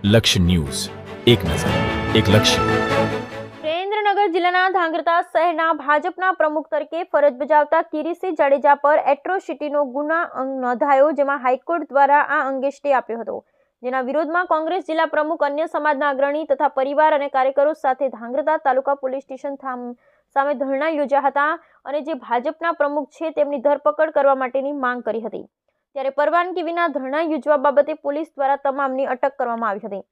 લક્ષ્ય ન્યૂઝ, એક નજર, એક લક્ષ્ય. સુરેન્દ્રનગર જિલ્લાના ધાંગધ્રા શહેરના ભાજપના પ્રમુખ તરીકે ફરજ બજાવતા કિરીટસિંહ જાડેજા પર એટ્રોસિટીનો ગુનો નોંધાયો, જેમાં હાઈકોર્ટ દ્વારા આ અંગે સ્ટે આપ્યો હતો, જેના વિરોધમાં કોંગ્રેસ જિલ્લા પ્રમુખ, અન્ય સમાજના અગ્રણી તથા પરિવાર અને કાર્યકરો સાથે ધાંગધ્રા તાલુકા પોલીસ સ્ટેશન સામે ધરણા યોજ્યા હતા અને જે ભાજપના પ્રમુખ છે તેમની ધરપકડ કરવા માટેની માંગ કરી હતી. ત્યારે પરવાનગી વિના ધરણા યોજવા બાબતે પોલીસ દ્વારા તમામની અટક કરવામાં આવી હતી.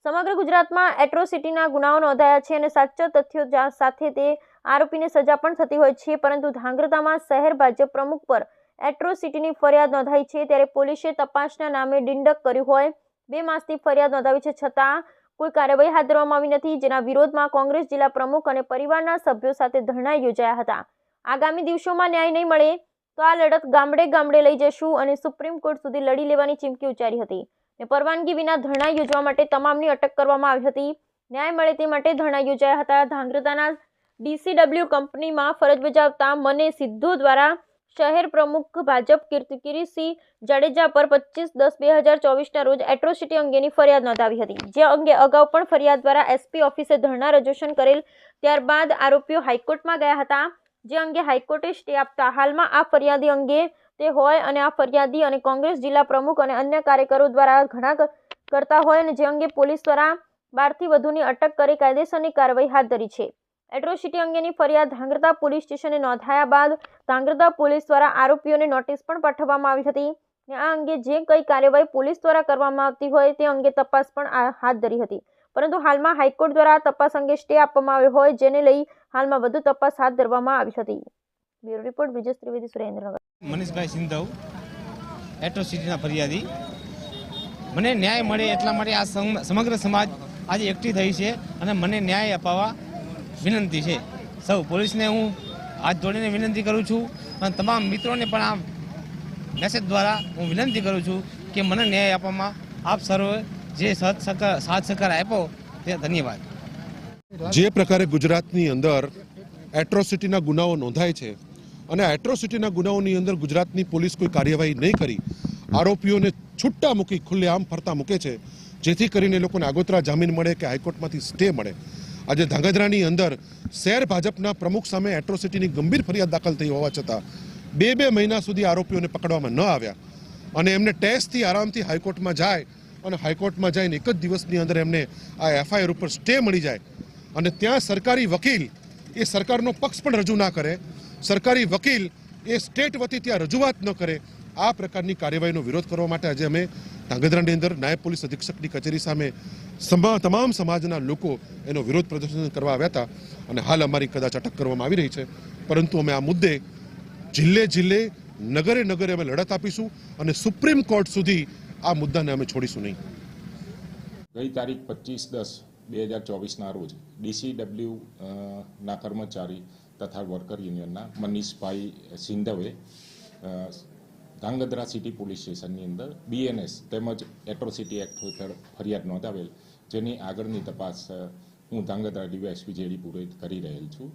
સમગ્ર ગુજરાતમાં એટ્રોસિટીના ગુનાઓ નોંધાયા છે અને સાચા તથ્યો સાથે તે આરોપીને સજા પણ થતી હોય છે, પરંતુ ધાંગધ્રામાં શહેર ભાજપ પ્રમુખ પર એટ્રોસિટીની ફરિયાદ નોંધાઈ છે. ત્યારે પોલીસે તપાસના નામે ડિંડક કર્યું હોય 2 માસથી ફરિયાદ નોંધાવી છે, છતાં કોઈ કાર્યવાહી હાથ ધરવામાં આવી નથી, જેના વિરોધમાં કોંગ્રેસ જિલ્લા પ્રમુખ અને પરિવારના સભ્યો સાથે ધરણા યોજાયા હતા. આગામી દિવસોમાં ન્યાય નહીં મળે તો આ લડત ગામડે ગામડે લઈ જશું અને સુપ્રીમ કોર્ટ સુધી લડી લેવાની ચીમકી ઉચ્ચારી હતી. પરવાનગી વિના ધરણા યોજવા માટે તમામની અટક કરવામાં આવી હતી. ન્યાય મળે તે માટે ધરણા યોજાયા હતા. ધાંગધ્રાના DCW કંપનીમાં ફરજ બજાવતા મને સિદ્ધુ દ્વારા શહેર પ્રમુખ ભાજપ કિરીટસિંહ જાડેજા પર 25/10/2024ના રોજ એટ્રોસિટી અંગેની ફરિયાદ નોંધાવી હતી, જે અંગે અગાઉ પણ ફરિયાદ દ્વારા SP ઓફિસે ધરણા રજીસ્ટ્રેશન કરેલ. ત્યારબાદ આરોપીઓ હાઈકોર્ટમાં ગયા હતા, જે અંગે હાઈકોર્ટે સ્ટે આપતા હાલમાં આ ફરિયાદી અંગે તે હોય અને આ ફરિયાદી અને કોંગ્રેસ જિલ્લા પ્રમુખ અને અન્ય કાર્યકરો દ્વારા ઘણા કરતા હોય અને જે અંગે પોલીસ દ્વારા 12થી વધુની અટક કરી કાયદેસરની કાર્યવાહી હાથ ધરી છે. એટ્રોસિટી અંગેની ફરિયાદ ધાંગધ્રા પોલીસ સ્ટેશને નોંધાયા બાદ ધાંગધ્રા પોલીસ દ્વારા આરોપીઓને નોટિસ પણ પાઠવવામાં આવી હતી. આ અંગે જે કંઈ કાર્યવાહી પોલીસ દ્વારા કરવામાં આવતી હોય તે અંગે તપાસ પણ હાથ ધરી હતી, પરંતુ હાલમાં હાઈકોર્ટ દ્વારા તપાસ અંગે સ્ટે આપવામાં આવ્યો હોય, જેને લઈ હાલમાં વધુ તપાસ હાથ ધરવામાં આવી હતી. બ્યુરો રિપોર્ટ વિજય ત્રિવેદી, સુરેન્દ્રનગર. મનીષભાઈ સિંધવ, એટ્રોસિટીના ફરિયાદી. મને ન્યાય મળે એટલા માટે આ સમગ્ર સમાજ આજે એકઠી થઈ છે અને મને ન્યાય અપાવવા વિનંતી છે. સૌ પોલીસને હું હાથ જોડીને વિનંતી કરું છું અને તમામ મિત્રોને પણ આ મેસેજ દ્વારા હું વિનંતી કરું છું કે મને ન્યાય આપવામાં આપ સર્વે જે સાથ સહકાર આપ્યો તે ધન્યવાદ. જે પ્રકારે ગુજરાતની અંદર એટ્રોસિટીના ગુનાઓ નોંધાય છે અને એટ્રોસિટીના ગુનાઓની અંદર ગુજરાતની પોલીસ કોઈ કાર્યવાહી નહીં કરી આરોપીઓને છૂટા મૂકી ખુલ્લેઆમ ફરતા મૂકે છે, જેથી કરીને લોકોને આગોતરા જામીન મળે કે હાઈકોર્ટમાંથી સ્ટે મળે. આજે ધાંગધ્રાની અંદર શહેર ભાજપના પ્રમુખ સામે એટ્રોસિટીની ગંભીર ફરિયાદ દાખલ થઈ હોવા છતાં 2 મહિના સુધી આરોપીઓને પકડવામાં ન આવ્યા અને એમને ટેસ્ટથી આરામથી હાઈકોર્ટમાં જાય અને હાઈકોર્ટમાં જઈને એક જ દિવસની અંદર એમને આ FIR ઉપર સ્ટે મળી જાય અને ત્યાં સરકારી વકીલ એ સરકારનો પક્ષ પણ રજૂ ના કરે, સરકારી વકીલ એ સ્ટેટ વતી ત્યાં રજૂઆત ન કરે. આ પ્રકારની કાર્યવાહીનો વિરોધ કરવા માટે આજે અમે ધાંગધ્રાની અંદર નાયબ પોલીસ અધિક્ષકની કચેરી સામે તમામ સમાજના લોકો એનો વિરોધ પ્રદર્શન કરવા આવ્યા હતા અને હાલ અમારી કદાચ અટક કરવામાં આવી રહી છે, પરંતુ અમે આ મુદ્દે જિલ્લે નગરે નગરે અમે લડત આપીશું અને સુપ્રીમ કોર્ટ સુધી આ મુદ્દાને અમે છોડીશું નહીં. ગઈ તારીખ 25/10/2024ના રોજ DCW ના કર્મચારી તથા વર્કર યુનિયનના મનીષભાઈ સિંધવે ધાંગધ્રા સિટી પોલીસ સ્ટેશનની અંદર BNS તેમજ એટ્રોસિટી એક્ટ હેઠળ ફરિયાદ નોંધાવેલ, જેની આગળની તપાસ હું ધાંગધ્રા DYSP JD પુરોહિત કરી રહેલ છું.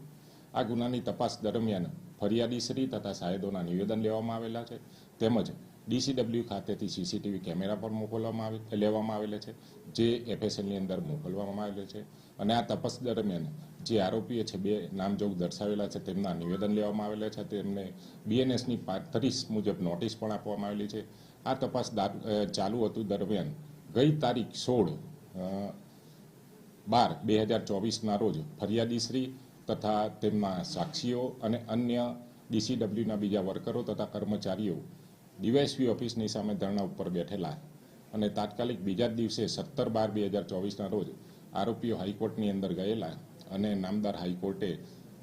આ ગુનાની તપાસ દરમિયાન ફરિયાદીશ્રી તથા સાહેદોના નિવેદન લેવામાં આવેલા છે, તેમજ DCW ખાતેથી CCTV કેમેરા પણ લેવામાં આવેલા છે, જે FSLની અંદર મોકલવામાં આવેલા છે અને આ તપાસ દરમિયાન જે આરોપીઓ છે 2 નામજોગ દર્શાવેલા છે તેમના નિવેદન લેવામાં આવેલા છે, તેમને BNSની 35 મુજબ નોટિસ પણ આપવામાં આવેલી છે. આ તપાસ ચાલુ હતું દરમિયાન ગઈ તારીખ 16/12/2024ના રોજ ફરિયાદીશ્રી તથા તેમના સાક્ષીઓ અને અન્ય DCWના બીજા વર્કરો તથા કર્મચારીઓ DYSP ઓફિસની સામે ધરણા ઉપર બેઠેલા અને તાત્કાલિક બીજા જ દિવસે 17/12/2024ના રોજ આરોપીઓ હાઈકોર્ટની અંદર ગયેલા અને નામદાર હાઈકોર્ટે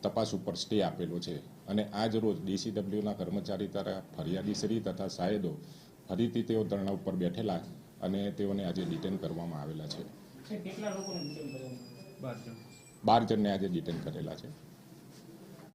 તપાસ ઉપર સ્ટે આપેલો છે અને આજ રોજ DCWના કર્મચારી તથા ફરિયાદીશ્રી તથા સાહેદો ફરીથી તેઓ ધરણા ઉપર બેઠેલા અને તેઓને આજે ડિટેન કરવામાં આવેલા છે. 12 જણને આજે ડિટેન કરેલા છે.